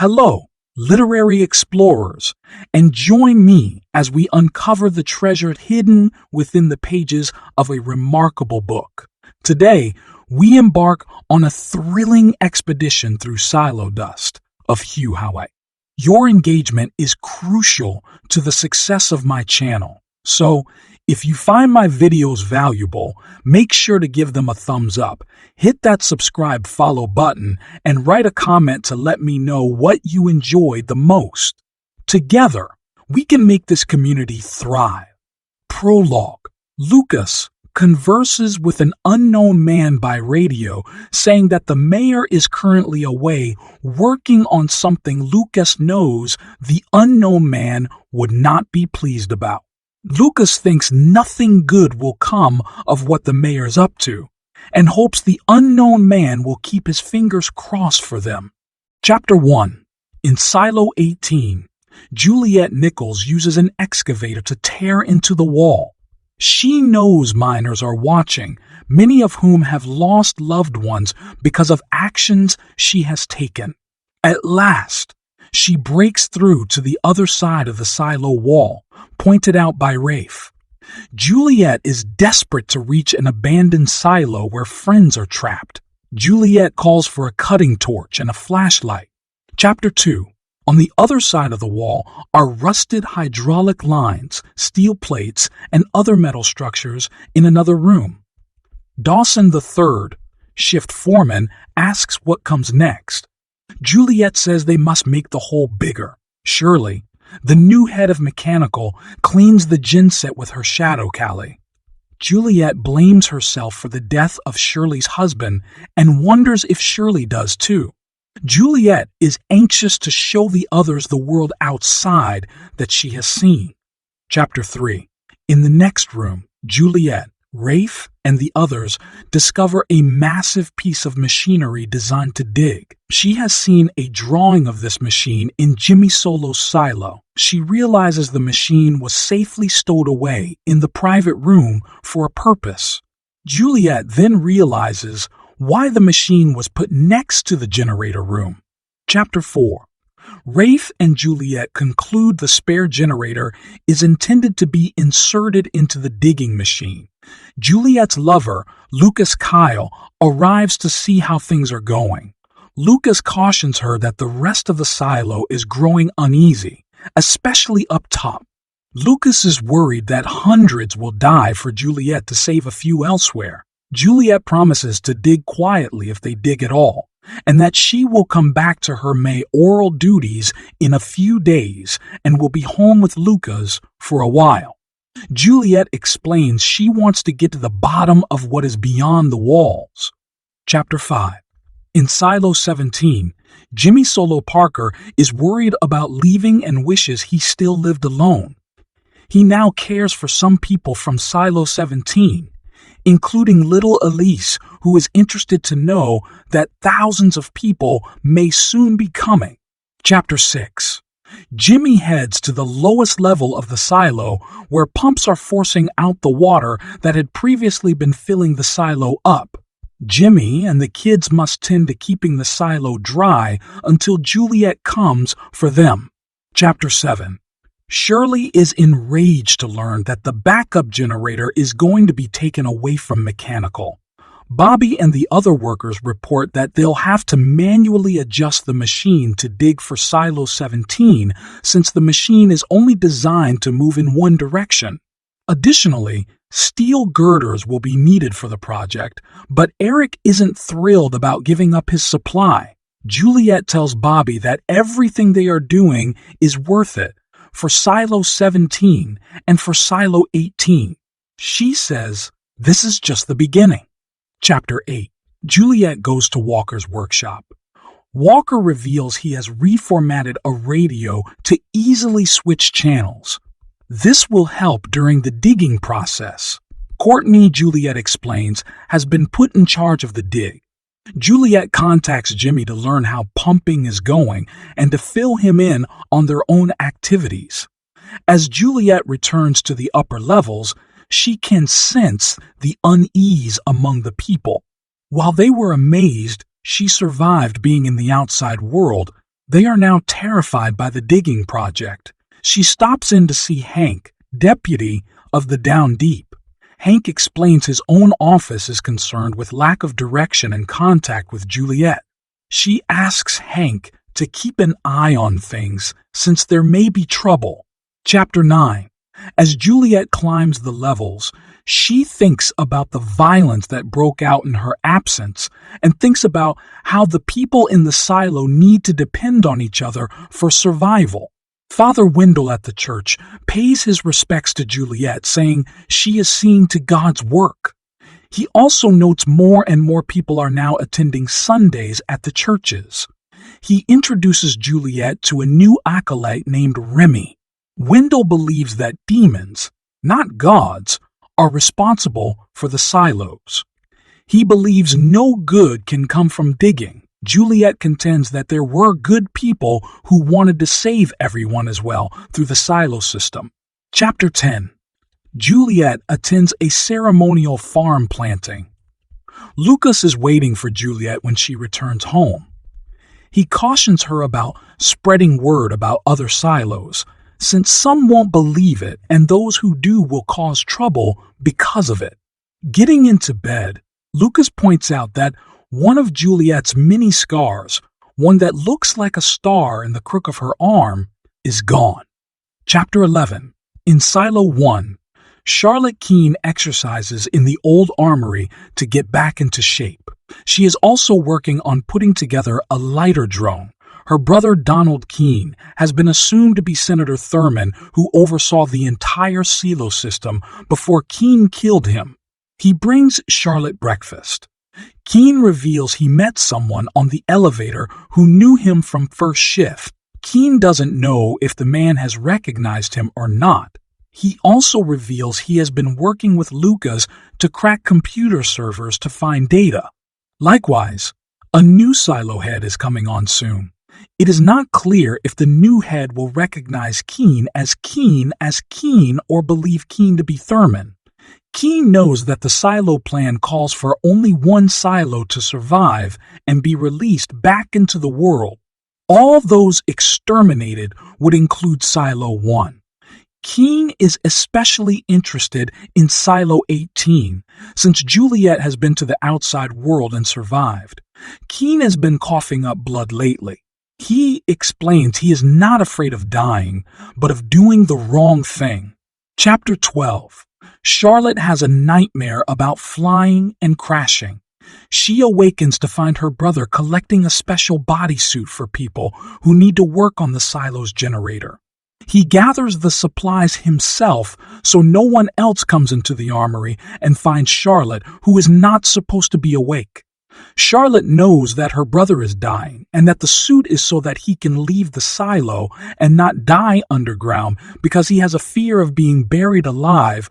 Hello, literary explorers, and join me as we uncover the treasure hidden within the pages of a remarkable book. Today, we embark on a thrilling expedition through silo dust of Hugh Howey. Your engagement is crucial to the success of my channel, so if you find my videos valuable, make sure to give them a thumbs up, hit that subscribe follow button, and write a comment to let me know what you enjoyed the most. Together, we can make this community thrive. Prologue. Lucas converses with an unknown man by radio, saying that the mayor is currently away working on something Lucas knows the unknown man would not be pleased about. Lucas thinks nothing good will come of what the mayor's up to, and hopes the unknown man will keep his fingers crossed for them. Chapter 1. In Silo 18, Juliet Nichols uses an excavator to tear into the wall. She knows miners are watching, many of whom have lost loved ones because of actions she has taken. At last, she breaks through to the other side of the silo wall, pointed out by Rafe. Juliet is desperate to reach an abandoned silo where friends are trapped. Juliet calls for a cutting torch and a flashlight. Chapter 2. On the other side of the wall are rusted hydraulic lines, steel plates, and other metal structures in another room. Dawson III, shift foreman, asks what comes next. Juliet says they must make the hole bigger. Shirley, the new head of mechanical, cleans the genset with her shadow Callie. Juliet blames herself for the death of Shirley's husband and wonders if Shirley does too. Juliet is anxious to show the others the world outside that she has seen. Chapter 3. In the next room, Juliet, Rafe, and the others discover a massive piece of machinery designed to dig. She has seen a drawing of this machine in Jimmy Solo's silo. She realizes the machine was safely stowed away in the private room for a purpose. Juliet then realizes why the machine was put next to the generator room. Chapter 4. Rafe and Juliet conclude the spare generator is intended to be inserted into the digging machine. Juliet's lover, Lucas Kyle, arrives to see how things are going. Lucas cautions her that the rest of the silo is growing uneasy, especially up top. Lucas is worried that hundreds will die for Juliet to save a few elsewhere. Juliet promises to dig quietly if they dig at all, and that she will come back to her mayoral duties in a few days and will be home with Lucas for a while. Juliet explains she wants to get to the bottom of what is beyond the walls. Chapter 5. In Silo 17, Jimmy Solo Parker is worried about leaving and wishes he still lived alone. He now cares for some people from Silo 17, including little Elise, who is interested to know that thousands of people may soon be coming. Chapter 6. Jimmy heads to the lowest level of the silo, where pumps are forcing out the water that had previously been filling the silo up. Jimmy and the kids must tend to keeping the silo dry until Juliet comes for them. Chapter 7. Shirley is enraged to learn that the backup generator is going to be taken away from mechanical. Bobby and the other workers report that they'll have to manually adjust the machine to dig for Silo 17 since the machine is only designed to move in one direction. Additionally, steel girders will be needed for the project, but Eric isn't thrilled about giving up his supply. Juliet tells Bobby that everything they are doing is worth it for Silo 17 and for Silo 18. She says this is just the beginning. Chapter 8. Juliet goes to Walker's workshop. Walker reveals he has reformatted a radio to easily switch channels. This will help during the digging process. Courtney, Juliet explains, has been put in charge of the dig. Juliet contacts Jimmy to learn how pumping is going and to fill him in on their own activities. As Juliet returns to the upper levels, she can sense the unease among the people. While they were amazed she survived being in the outside world, They are now terrified by the digging project. She stops in to see Hank, deputy of the Down Deep. Hank explains his own office is concerned with lack of direction and contact with Juliet. She asks Hank to keep an eye on things since there may be trouble. Chapter 9. As Juliet climbs the levels, she thinks about the violence that broke out in her absence and thinks about how the people in the silo need to depend on each other for survival. Father Wendell at the church pays his respects to Juliet, saying she is seeing to God's work. He also notes more and more people are now attending Sundays at the churches. He introduces Juliet to a new acolyte named Remy. Wendell believes that demons, not gods, are responsible for the silos. He believes no good can come from digging. Juliet contends that there were good people who wanted to save everyone as well through the silo system. Chapter 10. Juliet attends a ceremonial farm planting. Lucas is waiting for Juliet when she returns home. He cautions her about spreading word about other silos, since some won't believe it and those who do will cause trouble because of it. Getting into bed, Lucas points out that one of Juliet's many scars, one that looks like a star in the crook of her arm, is gone. Chapter 11. In Silo 1, Charlotte Keene exercises in the old armory to get back into shape. She is also working on putting together a lighter drone. Her brother Donald Keene has been assumed to be Senator Thurman, who oversaw the entire silo system before Keene killed him. He brings Charlotte breakfast. Keene reveals he met someone on the elevator who knew him from first shift. Keene doesn't know if the man has recognized him or not. He also reveals he has been working with Lucas to crack computer servers to find data. Likewise, a new silo head is coming on soon. It is not clear if the new head will recognize Keene or believe Keene to be Thurman. Keene knows that the silo plan calls for only one silo to survive and be released back into the world. All those exterminated would include Silo 1. Keene is especially interested in Silo 18, since Juliet has been to the outside world and survived. Keene has been coughing up blood lately. He explains he is not afraid of dying, but of doing the wrong thing. Chapter 12. Charlotte has a nightmare about flying and crashing. She awakens to find her brother collecting a special bodysuit for people who need to work on the silo's generator. He gathers the supplies himself so no one else comes into the armory and finds Charlotte, who is not supposed to be awake. Charlotte knows that her brother is dying and that the suit is so that he can leave the silo and not die underground because he has a fear of being buried alive.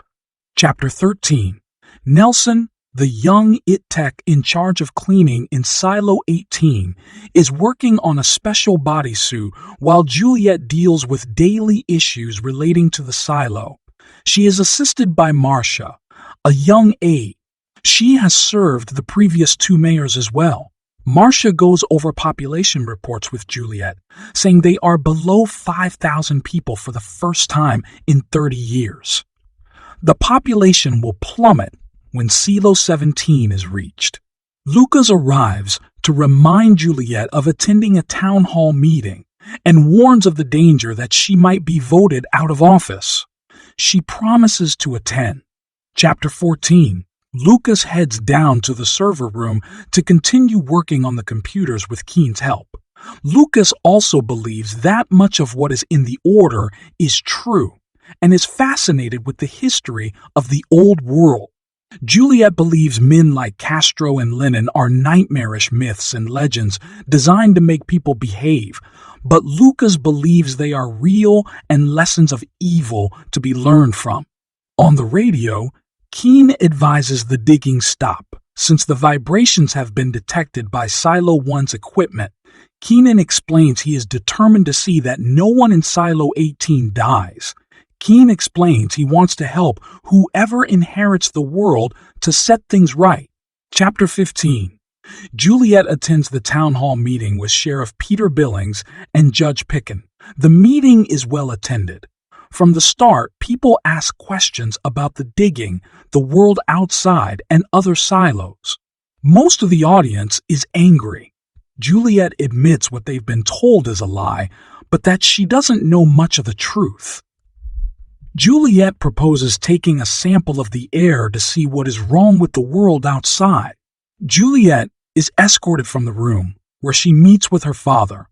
Chapter 13. Nelson, the young IT tech in charge of cleaning in Silo 18, is working on a special bodysuit while Juliet deals with daily issues relating to the silo. She is assisted by Marcia, a young aide. She has served the previous 2 mayors as well. Marcia goes over population reports with Juliet, saying they are below 5,000 people for the first time in 30 years. The population will plummet when Silo 17 is reached. Lucas arrives to remind Juliet of attending a town hall meeting and warns of the danger that she might be voted out of office. She promises to attend. Chapter 14. Lucas heads down to the server room to continue working on the computers with Keene's help. Lucas also believes that much of what is in the Order is true and is fascinated with the history of the old world. Juliet believes men like Castro and Lenin are nightmarish myths and legends designed to make people behave, but Lucas believes they are real and lessons of evil to be learned from. On the radio, Keene advises the digging stop, since the vibrations have been detected by Silo 1's equipment. Keenan explains he is determined to see that no one in Silo 18 dies. Keene explains he wants to help whoever inherits the world to set things right. Chapter 15. Juliet attends the town hall meeting with Sheriff Peter Billings and Judge Picken. The meeting is well attended. From the start, people ask questions about the digging, the world outside, and other silos. Most of the audience is angry. Juliet admits what they've been told is a lie, but that she doesn't know much of the truth. Juliet proposes taking a sample of the air to see what is wrong with the world outside. Juliet is escorted from the room, where she meets with her father.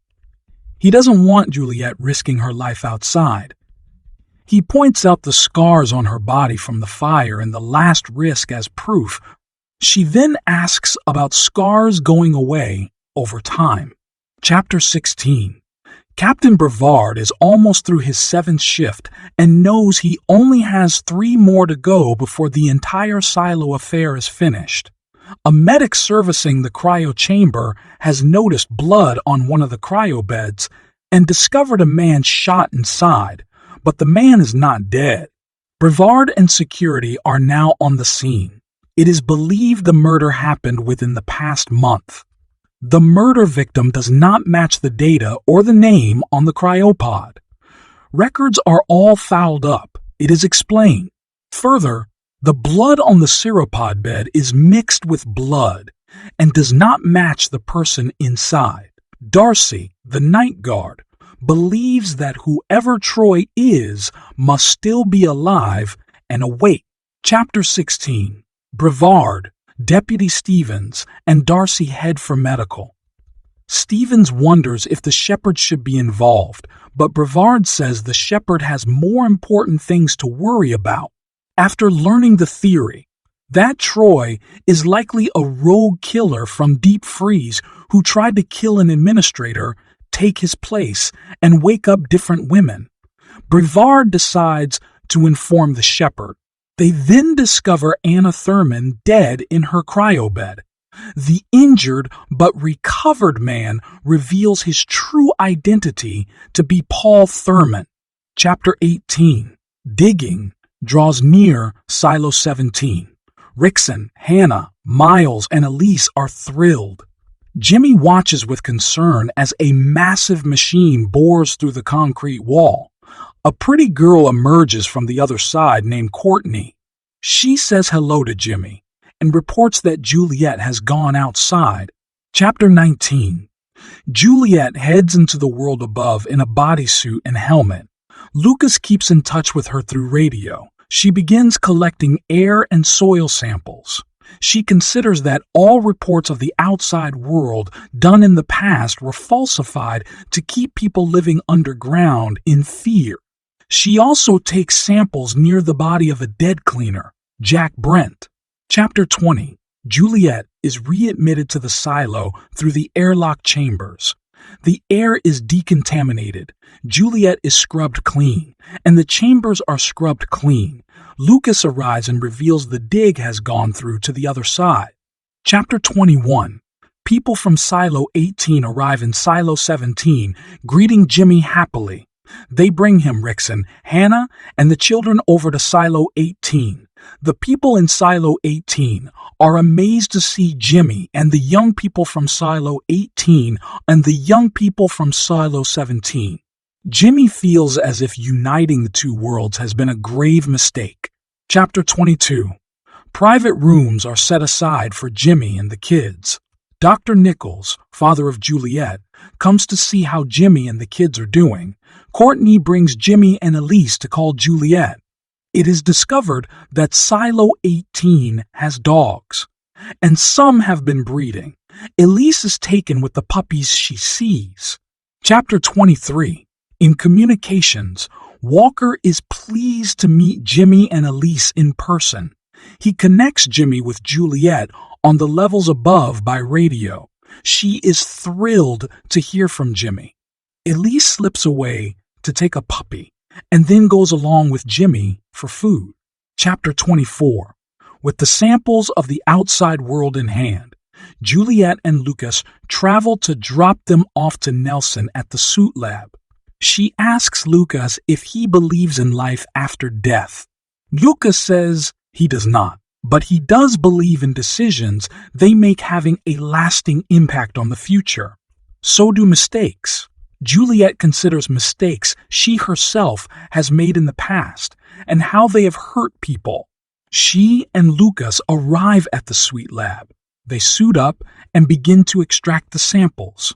He doesn't want Juliet risking her life outside. He points out the scars on her body from the fire and the last risk as proof. She then asks about scars going away over time. Chapter 16. Captain Brevard is almost through his 7th shift and knows he only has 3 more to go before the entire silo affair is finished. A medic servicing the cryo chamber has noticed blood on one of the cryo beds and discovered a man shot inside, but the man is not dead. Brevard and security are now on the scene. It is believed the murder happened within the past month. The murder victim does not match the data or the name on the cryopod. Records are all fouled up, it is explained. Further, the blood on the sauropod bed is mixed with blood and does not match the person inside. Darcy, the night guard, believes that whoever Troy is must still be alive and awake. Chapter 16. Brevard, Deputy Stevens, and Darcy head for medical. Stevens wonders if the shepherd should be involved, but Brevard says the shepherd has more important things to worry about. After learning the theory, that Troy is likely a rogue killer from Deep Freeze who tried to kill an administrator, take his place, and wake up different women, Brevard decides to inform the shepherd. They then discover Anna Thurman dead in her cryobed. The injured but recovered man reveals his true identity to be Paul Thurman. Chapter 18. Digging draws near Silo 17. Rickson, Hannah, Miles, and Elise are thrilled. Jimmy watches with concern as a massive machine bores through the concrete wall. A pretty girl emerges from the other side named Courtney. She says hello to Jimmy and reports that Juliet has gone outside. Chapter 19. Juliet heads into the world above in a bodysuit and helmet. Lucas keeps in touch with her through radio. She begins collecting air and soil samples. She considers that all reports of the outside world done in the past were falsified to keep people living underground in fear. She also takes samples near the body of a dead cleaner, Jack Brent. Chapter 20. Juliet is readmitted to the silo through the airlock chambers. The air is decontaminated, Juliet is scrubbed clean, and the chambers are scrubbed clean. Lucas arrives and reveals the dig has gone through to the other side. Chapter 21. People from Silo 18 arrive in Silo 17, greeting Jimmy happily. They bring him Rickson, Hannah, and the children over to Silo 18. The people in Silo 18 are amazed to see Jimmy and the young people from Silo 18 and the young people from Silo 17. Jimmy feels as if uniting the two worlds has been a grave mistake. Chapter 22. Private rooms are set aside for Jimmy and the kids. Dr. Nichols, father of Juliet, comes to see how Jimmy and the kids are doing. Courtney brings Jimmy and Elise to call Juliet. It is discovered that Silo 18 has dogs, and some have been breeding. Elise is taken with the puppies she sees. Chapter 23. In communications, Walker is pleased to meet Jimmy and Elise in person. He connects Jimmy with Juliet on the levels above by radio. She is thrilled to hear from Jimmy. Elise slips away to take a puppy and then goes along with Jimmy for food. Chapter 24. With the samples of the outside world in hand, Juliet and Lucas travel to drop them off to Nelson at the suit lab. She asks Lucas if he believes in life after death. Lucas says he does not. but he does believe in decisions they make having a lasting impact on the future. So do mistakes. Juliet considers mistakes she herself has made in the past and how they have hurt people. She and Lucas arrive at the sweet lab. They suit up and begin to extract the samples.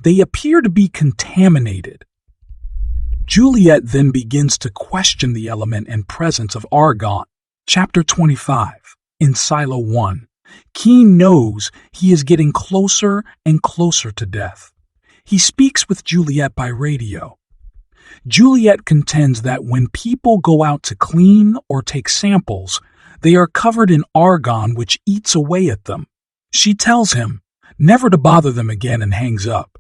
They appear to be contaminated. Juliet then begins to question the element and presence of argon. Chapter 25. In Silo 1, Keen knows he is getting closer and closer to death. He speaks with Juliet by radio. Juliet contends that when people go out to clean or take samples, they are covered in argon which eats away at them. She tells him never to bother them again and hangs up.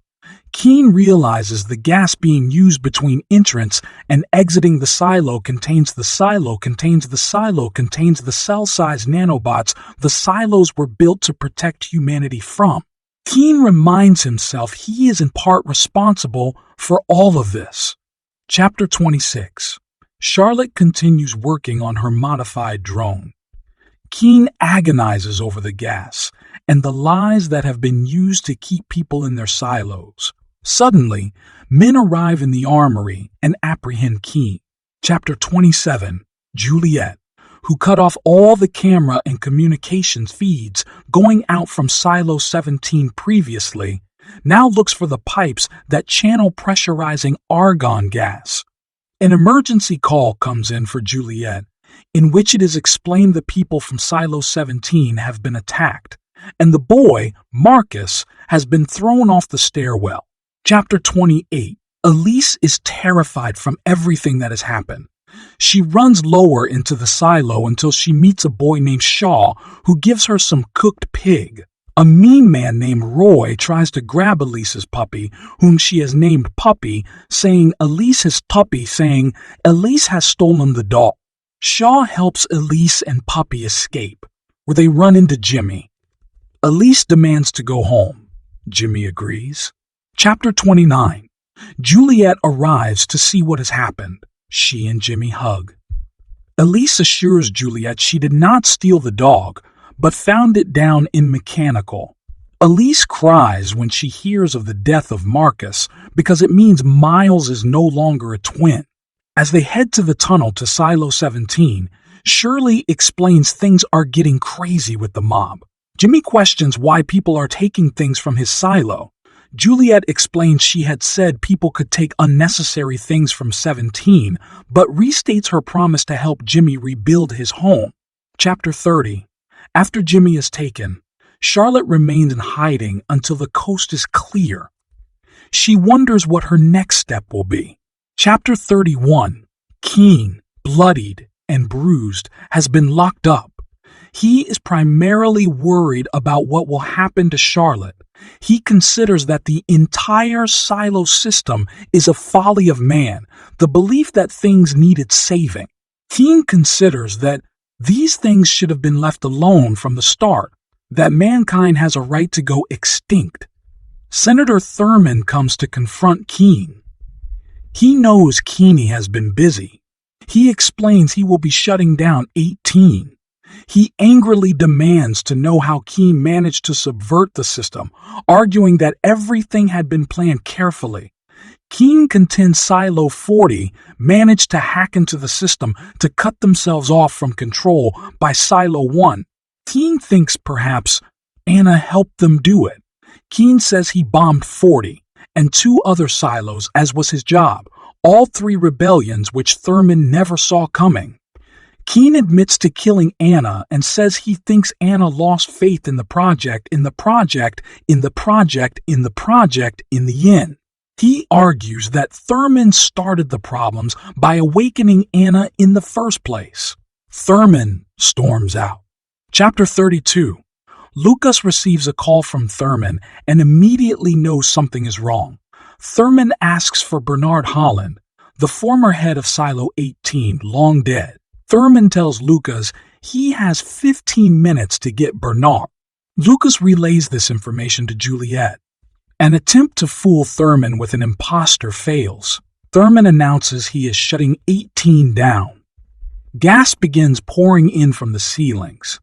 Keen realizes the gas being used between entrance and exiting the silo contains the silo contains the silo contains the cell-sized nanobots the silos were built to protect humanity from. Keen reminds himself he is in part responsible for all of this. Chapter 26. Charlotte continues working on her modified drone. Keen agonizes over the gas and the lies that have been used to keep people in their silos. Suddenly, men arrive in the armory and apprehend Keen. Chapter 27. Juliet, who cut off all the camera and communications feeds going out from Silo 17 previously, now looks for the pipes that channel pressurizing argon gas. An emergency call comes in for Juliet, in which it is explained the people from Silo 17 have been attacked, and the boy, Marcus, has been thrown off the stairwell. Chapter 28. Elise is terrified from everything that has happened. She runs lower into the silo until she meets a boy named Shaw who gives her some cooked pig. A mean man named Roy tries to grab Elise's puppy, whom she has named Puppy, saying Elise has stolen the dog. Shaw helps Elise and Puppy escape, where they run into Jimmy. Elise demands to go home. Jimmy agrees. Chapter 29. Juliet arrives to see what has happened. She and Jimmy hug. Elise assures Juliet she did not steal the dog, but found it down in mechanical. Elise cries when she hears of the death of Marcus because it means Miles is no longer a twin. As they head to the tunnel to Silo 17, Shirley explains things are getting crazy with the mob. Jimmy questions why people are taking things from his silo. Juliet explains she had said people could take unnecessary things from 17, but restates her promise to help Jimmy rebuild his home. Chapter 30. After Jimmy is taken, Charlotte remains in hiding until the coast is clear. She wonders what her next step will be. Chapter 31. Keen, bloodied and bruised, has been locked up. He is primarily worried about what will happen to Charlotte. He considers that the entire silo system is a folly of man, the belief that things needed saving. Keen considers that these things should have been left alone from the start, that mankind has a right to go extinct. Senator Thurman comes to confront Keen. He knows Keeney has been busy. He explains he will be shutting down 18. He angrily demands to know how Keen managed to subvert the system, arguing that everything had been planned carefully. Keen contends Silo 40 managed to hack into the system to cut themselves off from control by Silo 1. Keen thinks perhaps Anna helped them do it. Keen says he bombed 40 and 2 other silos, as was his job, all 3 rebellions which Thurman never saw coming. Keen admits to killing Anna and says he thinks Anna lost faith in the project, in the end. He argues that Thurman started the problems by awakening Anna in the first place. Thurman storms out. Chapter 32. Lucas receives a call from Thurman and immediately knows something is wrong. Thurman asks for Bernard Holland, the former head of Silo 18, long dead. Thurman tells Lucas he has 15 minutes to get Bernard. Lucas relays this information to Juliet. An attempt to fool Thurman with an imposter fails. Thurman announces he is shutting 18 down. Gas begins pouring in from the ceilings.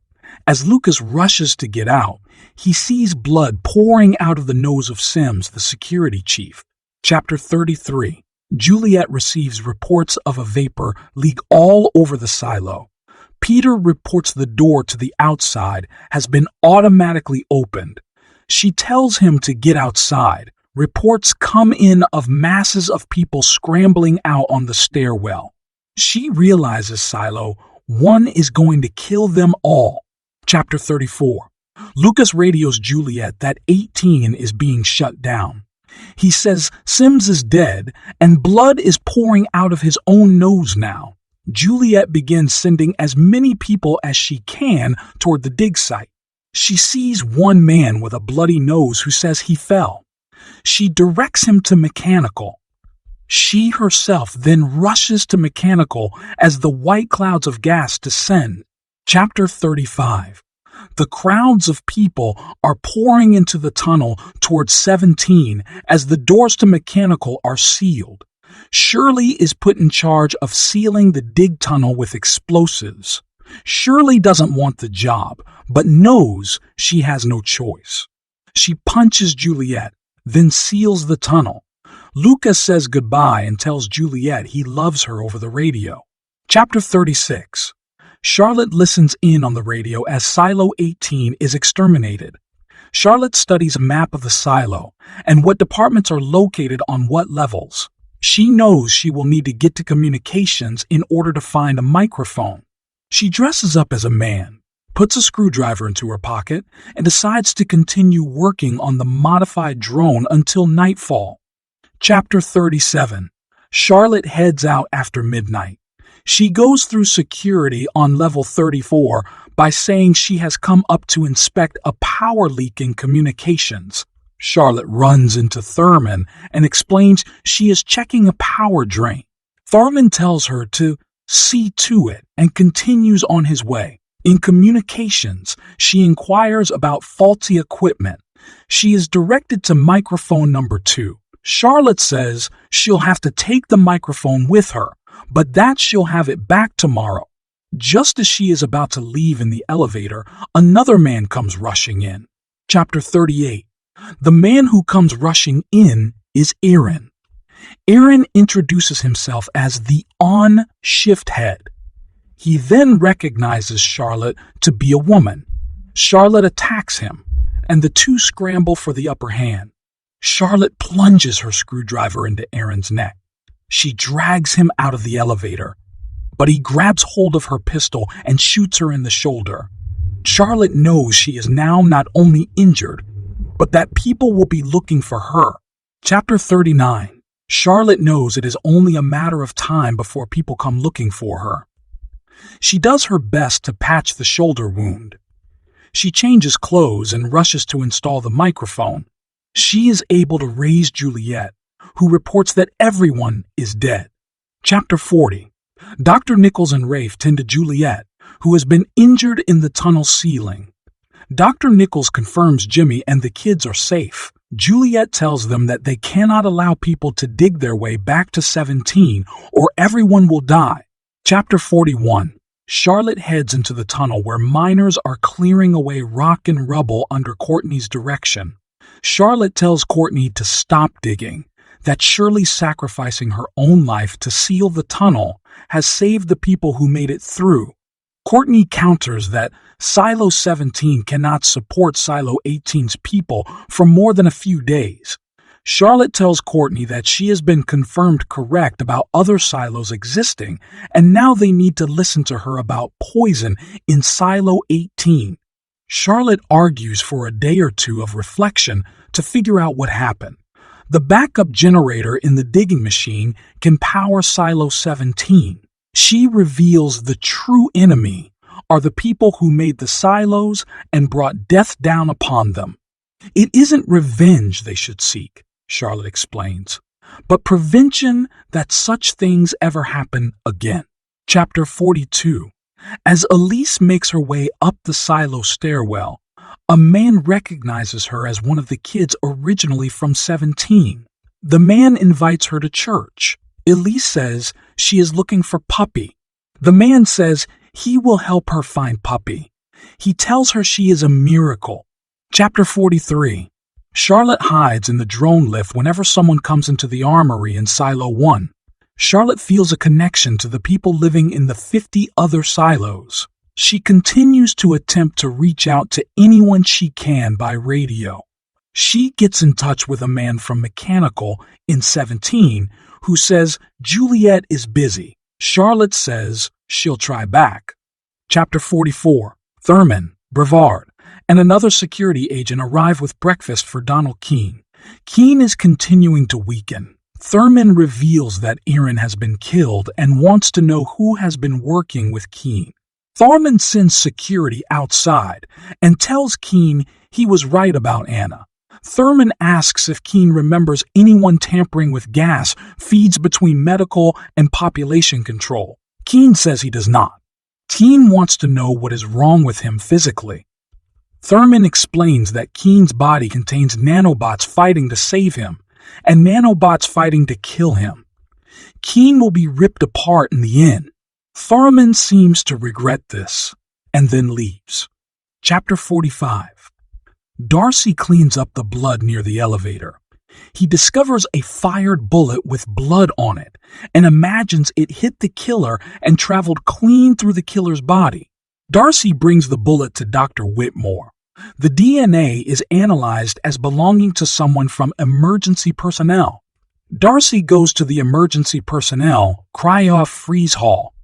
As Lucas rushes to get out, he sees blood pouring out of the nose of Sims, the security chief. Chapter 33. Juliet receives reports of a vapor leak all over the silo. Peter reports the door to the outside has been automatically opened. She tells him to get outside. Reports come in of masses of people scrambling out on the stairwell. She realizes Silo, one is going to kill them all. Chapter 34. Lucas radios Juliet that 18 is being shut down. He says Sims is dead and blood is pouring out of his own nose now. Juliet begins sending as many people as she can toward the dig site. She sees one man with a bloody nose who says he fell. She directs him to mechanical. She herself then rushes to mechanical as the white clouds of gas descend. Chapter 35. The crowds of people are pouring into the tunnel towards 17 as the doors to mechanical are sealed. Shirley is put in charge of sealing the dig tunnel with explosives. Shirley doesn't want the job, but knows she has no choice. She punches Juliet, then seals the tunnel. Lucas says goodbye and tells Juliet he loves her over the radio. Chapter 36. Charlotte listens in on the radio as Silo 18 is exterminated. Charlotte studies a map of the silo and what departments are located on what levels. She knows she will need to get to communications in order to find a microphone. She dresses up as a man, puts a screwdriver into her pocket, and decides to continue working on the modified drone until nightfall. Chapter 37. Charlotte heads out after midnight. She goes through security on level 34 by saying she has come up to inspect a power leak in communications. Charlotte runs into Thurman and explains she is checking a power drain. Thurman tells her to see to it and continues on his way. In communications, she inquires about faulty equipment. She is directed to microphone number 2. Charlotte says she'll have to take the microphone with her, but that she'll have it back tomorrow. Just as she is about to leave in the elevator, another man comes rushing in. Chapter 38. The man who comes rushing in is Aaron. Aaron introduces himself as the on-shift head. He then recognizes Charlotte to be a woman. Charlotte attacks him, and the two scramble for the upper hand. Charlotte plunges her screwdriver into Aaron's neck. She drags him out of the elevator, but he grabs hold of her pistol and shoots her in the shoulder. Charlotte knows she is now not only injured, but that people will be looking for her. Chapter 39. Charlotte knows it is only a matter of time before people come looking for her. She does her best to patch the shoulder wound. She changes clothes and rushes to install the microphone. She is able to raise Juliet, who reports that everyone is dead. Chapter 40. Dr. Nichols and Rafe tend to Juliet, who has been injured in the tunnel ceiling. Dr. Nichols confirms Jimmy and the kids are safe. Juliet tells them that they cannot allow people to dig their way back to 17 or everyone will die. Chapter 41. Charlotte heads into the tunnel where miners are clearing away rock and rubble under Courtney's direction. Charlotte tells Courtney to stop digging, that Shirley sacrificing her own life to seal the tunnel has saved the people who made it through. Courtney counters that Silo 17 cannot support Silo 18's people for more than a few days. Charlotte tells Courtney that she has been confirmed correct about other silos existing, and now they need to listen to her about poison in Silo 18. Charlotte argues for a day or two of reflection to figure out what happened. The backup generator in the digging machine can power Silo 17. She reveals the true enemy are the people who made the silos and brought death down upon them. It isn't revenge they should seek, Charlotte explains, but prevention that such things ever happen again. Chapter 42. As Elise makes her way up the silo stairwell, a man recognizes her as one of the kids originally from 17. The man invites her to church. Elise says she is looking for Puppy. The man says he will help her find Puppy. He tells her she is a miracle. Chapter 43. Charlotte hides in the drone lift whenever someone comes into the armory in Silo 1. Charlotte feels a connection to the people living in the 50 other silos. She continues to attempt to reach out to anyone she can by radio. She gets in touch with a man from Mechanical in 17 who says Juliet is busy. Charlotte says she'll try back. Chapter 44. Thurman, Brevard, and another security agent arrive with breakfast for Donald Keene. Keene is continuing to weaken. Thurman reveals that Erin has been killed and wants to know who has been working with Keene. Thurman sends security outside and tells Keene he was right about Anna. Thurman asks if Keene remembers anyone tampering with gas feeds between medical and population control. Keene says he does not. Keene wants to know what is wrong with him physically. Thurman explains that Keene's body contains nanobots fighting to save him, and nanobots fighting to kill him. Keene will be ripped apart in the end. Thurman seems to regret this, and then leaves. Chapter 45. Darcy cleans up the blood near the elevator. He discovers a fired bullet with blood on it, and imagines it hit the killer and traveled clean through the killer's body. Darcy brings the bullet to Dr. Whitmore. The DNA is analyzed as belonging to someone from emergency personnel. Darcy goes to the emergency personnel cryo-freeze hall.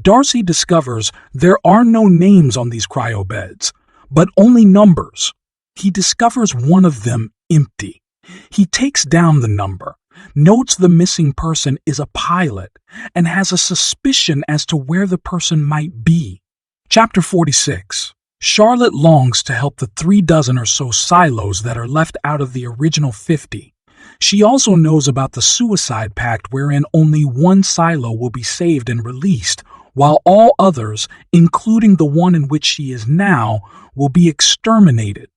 Darcy discovers there are no names on these cryo beds, but only numbers. He discovers one of them empty. He takes down the number, notes the missing person is a pilot, and has a suspicion as to where the person might be. Chapter 46. Charlotte longs to help the 36 or so silos that are left out of the original 50. She also knows about the suicide pact wherein only one silo will be saved and released, while all others, including the one in which she is now, will be exterminated.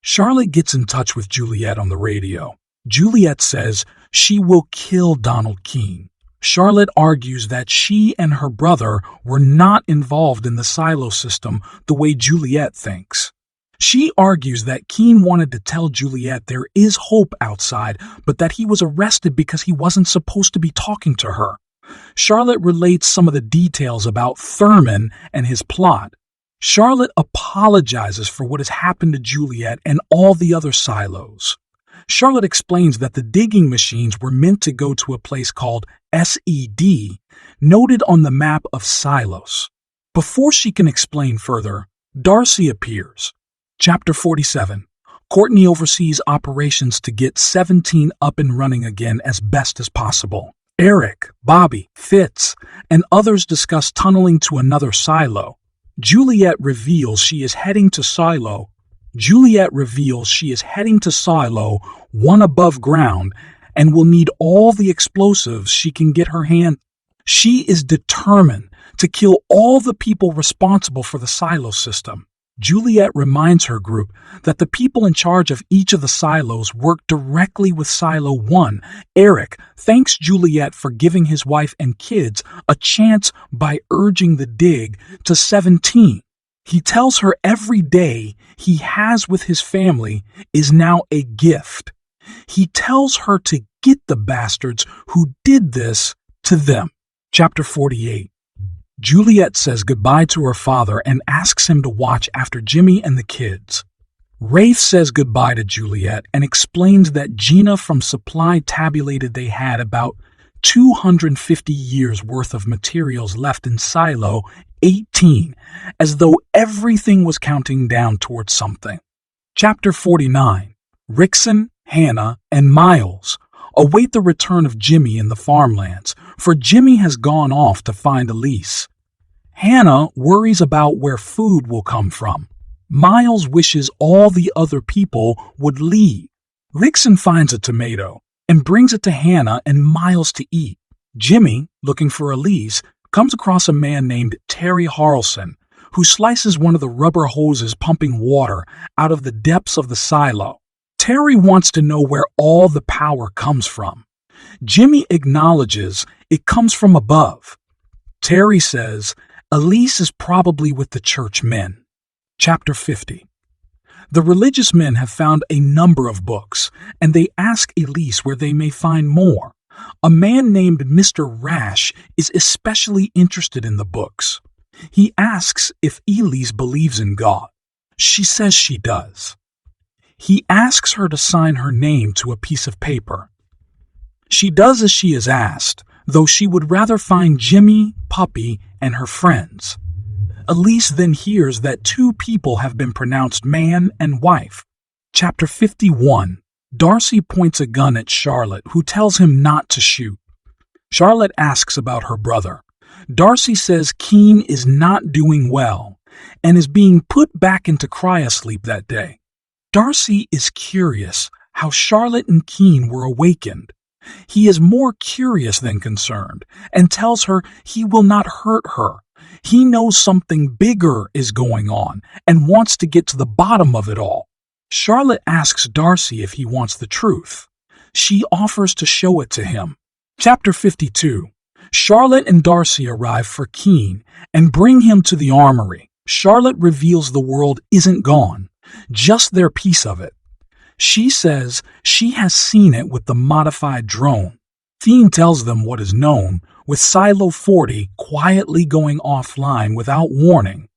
Charlotte gets in touch with Juliet on the radio. Juliet says she will kill Donald Keene. Charlotte argues that she and her brother were not involved in the silo system the way Juliet thinks. She argues that Keene wanted to tell Juliet there is hope outside, but that he was arrested because he wasn't supposed to be talking to her. Charlotte relates some of the details about Thurman and his plot. Charlotte apologizes for what has happened to Juliet and all the other silos. Charlotte explains that the digging machines were meant to go to a place called SED, noted on the map of silos. Before she can explain further, Darcy appears. Chapter 47. Courtney oversees operations to get 17 up and running again as best as possible. Eric, Bobby, Fitz, and others discuss tunneling to another silo. Juliet reveals she is heading to silo 1 above ground and will need all the explosives she can get her hand. She is determined to kill all the people responsible for the silo system. Juliet reminds her group that the people in charge of each of the silos work directly with Silo 1. Eric thanks Juliet for giving his wife and kids a chance by urging the dig to 17. He tells her every day he has with his family is now a gift. He tells her to get the bastards who did this to them. Chapter 48. Juliet says goodbye to her father and asks him to watch after Jimmy and the kids. Rafe says goodbye to Juliet and explains that Gina from Supply tabulated they had about 250 years worth of materials left in Silo 18, as though everything was counting down towards something. Chapter 49. Rickson, Hannah, and Miles await the return of Jimmy in the farmlands, for Jimmy has gone off to find Elise. Hannah worries about where food will come from. Miles wishes all the other people would leave. Rickson finds a tomato and brings it to Hannah and Miles to eat. Jimmy, looking for Elise, comes across a man named Terry Harrelson, who slices one of the rubber hoses pumping water out of the depths of the silo. Terry wants to know where all the power comes from. Jimmy acknowledges it comes from above. Terry says, Elise is probably with the church men. Chapter 50. The religious men have found a number of books, and they ask Elise where they may find more. A man named Mr. Rash is especially interested in the books. He asks if Elise believes in God. She says she does. He asks her to sign her name to a piece of paper. She does as she is asked, though she would rather find Jimmy, Puppy, and her friends. Elise then hears that 2 people have been pronounced man and wife. Chapter 51. Darcy points a gun at Charlotte, who tells him not to shoot. Charlotte asks about her brother. Darcy says Keen is not doing well and is being put back into cryosleep that day. Darcy is curious how Charlotte and Keen were awakened. He is more curious than concerned and tells her he will not hurt her. He knows something bigger is going on and wants to get to the bottom of it all. Charlotte asks Darcy if he wants the truth. She offers to show it to him. Chapter 52. Charlotte and Darcy arrive for Keen and bring him to the armory. Charlotte reveals the world isn't gone, just their piece of it. She says she has seen it with the modified drone. Keen tells them what is known, with Silo 40 quietly going offline without warning.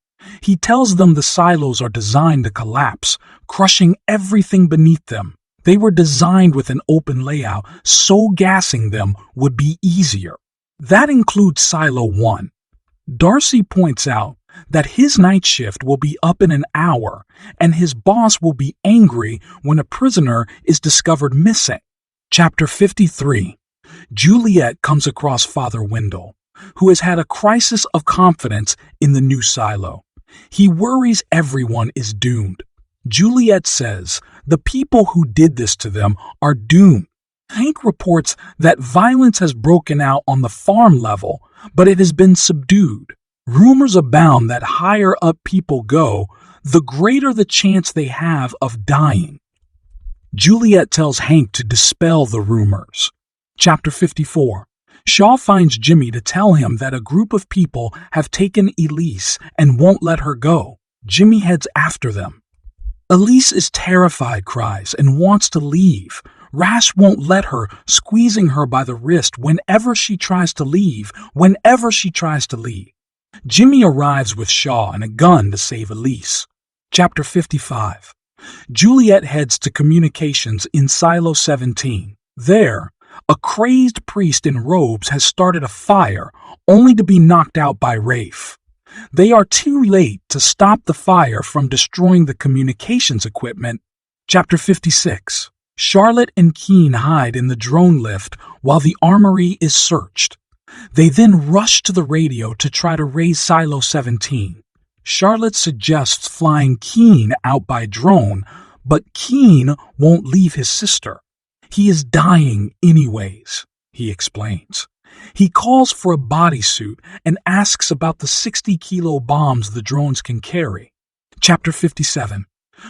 He tells them the silos are designed to collapse, crushing everything beneath them. They were designed with an open layout, so gassing them would be easier. That includes Silo 1. Darcy points out that his night shift will be up in an hour, and his boss will be angry when a prisoner is discovered missing. Chapter 53. Juliet comes across Father Wendell, who has had a crisis of confidence in the new silo. He worries everyone is doomed. Juliet says the people who did this to them are doomed. Hank reports that violence has broken out on the farm level, but it has been subdued. Rumors abound that higher up people go, the greater the chance they have of dying. Juliet tells Hank to dispel the rumors. Chapter 54. Shaw finds Jimmy to tell him that a group of people have taken Elise and won't let her go. Jimmy heads after them. Elise is terrified, cries, and wants to leave. Rash won't let her, squeezing her by the wrist whenever she tries to leave. Jimmy arrives with Shaw and a gun to save Elise. Chapter 55. Juliet heads to communications in Silo 17. There, a crazed priest in robes has started a fire, only to be knocked out by Rafe. They are too late to stop the fire from destroying the communications equipment. Chapter 56. Charlotte and Keen hide in the drone lift while the armory is searched. They then rush to the radio to try to raise Silo 17. Charlotte suggests flying Keen out by drone, but Keen won't leave his sister. He is dying anyways, he explains. He calls for a bodysuit and asks about the 60-kilo bombs the drones can carry. Chapter 57.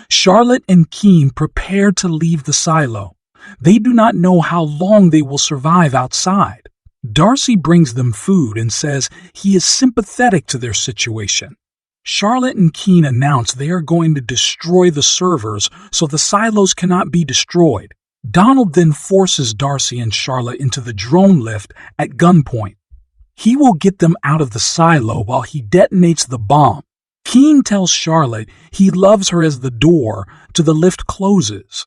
Charlotte and Keen prepare to leave the silo. They do not know how long they will survive outside. Darcy brings them food and says he is sympathetic to their situation. Charlotte and Keen announce they are going to destroy the servers so the silos cannot be destroyed. Donald then forces Darcy and Charlotte into the drone lift at gunpoint. He will get them out of the silo while he detonates the bomb. Keen tells Charlotte he loves her as the door to the lift closes.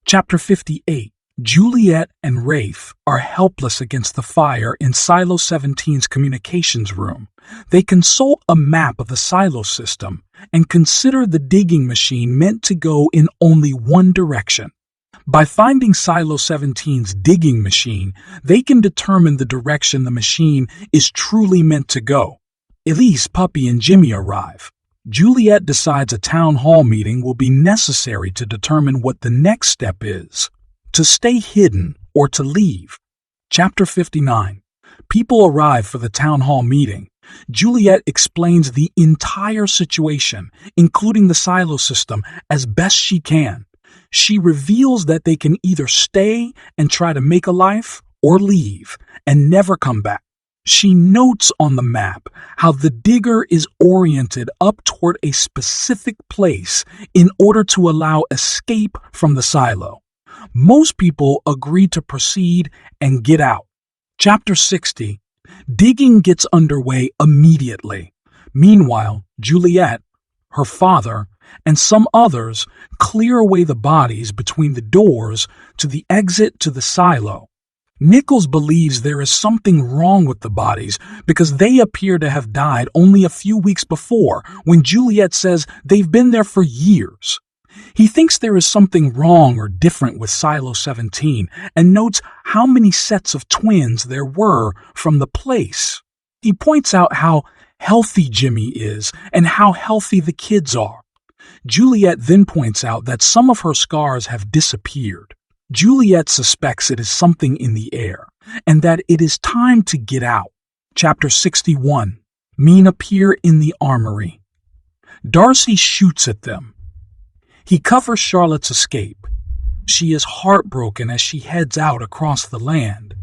Chapter 58. Juliet and Rafe are helpless against the fire in Silo 17's communications room. They consult a map of the silo system and consider the digging machine meant to go in only one direction. By finding Silo 17's digging machine, they can determine the direction the machine is truly meant to go. Elise, Puppy, and Jimmy arrive. Juliet decides a town hall meeting will be necessary to determine what the next step is: to stay hidden or to leave. Chapter 59. People arrive for the town hall meeting. Juliet explains the entire situation, including the silo system, as best she can. She reveals that they can either stay and try to make a life or leave and never come back. She notes on the map how the digger is oriented up toward a specific place in order to allow escape from the silo. Most people agree to proceed and get out. Chapter 60. Digging gets underway immediately. Meanwhile, Juliet, her father, and some others clear away the bodies between the doors to the exit to the silo. Nichols believes there is something wrong with the bodies because they appear to have died only a few weeks before, when Juliet says they've been there for years. He thinks there is something wrong or different with Silo 17 and notes how many sets of twins there were from the place. He points out how healthy Jimmy is and how healthy the kids are. Juliet then points out that some of her scars have disappeared. Juliet suspects it is something in the air, and that it is time to get out. Chapter 61. Men appear in the armory. Darcy shoots at them. He covers Charlotte's escape. She is heartbroken as she heads out across the land.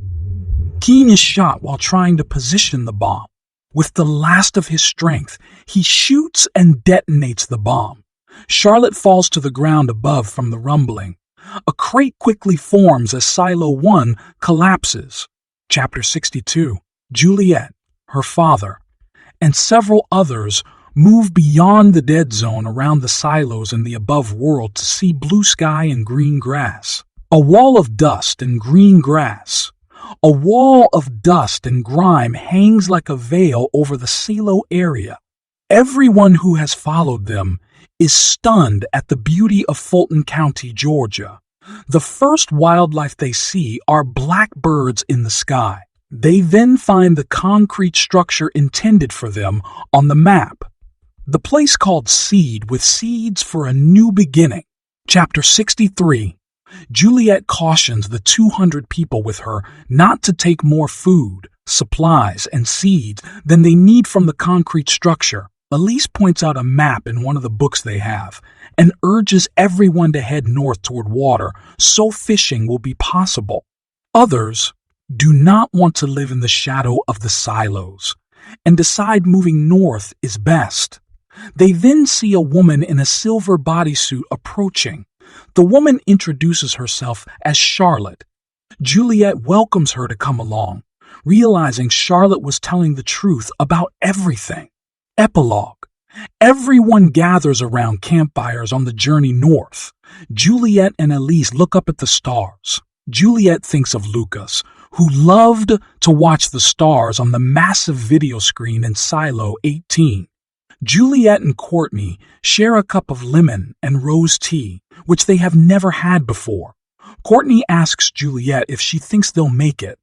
Keene is shot while trying to position the bomb. With the last of his strength, he shoots and detonates the bomb. Charlotte falls to the ground above from the rumbling. A crate quickly forms as Silo 1 collapses. Chapter 62. Juliet, her father, and several others move beyond the dead zone around the silos in the above world to see blue sky and green grass. A wall of dust and green grass. A wall of dust and grime hangs like a veil over the silo area. Everyone who has followed them is stunned at the beauty of Fulton County, Georgia. The first wildlife they see are blackbirds in the sky. They then find the concrete structure intended for them on the map. The place called Seed, with seeds for a new beginning. Chapter 63. Juliet cautions the 200 people with her not to take more food, supplies, and seeds than they need from the concrete structure. Elise points out a map in one of the books they have and urges everyone to head north toward water so fishing will be possible. Others do not want to live in the shadow of the silos and decide moving north is best. They then see a woman in a silver bodysuit approaching. The woman introduces herself as Charlotte. Juliet welcomes her to come along, realizing Charlotte was telling the truth about everything. Epilogue. Everyone gathers around campfires on the journey north. Juliet and Elise look up at the stars. Juliet thinks of Lucas, who loved to watch the stars on the massive video screen in Silo 18. Juliet and Courtney share a cup of lemon and rose tea, which they have never had before. Courtney asks Juliet if she thinks they'll make it.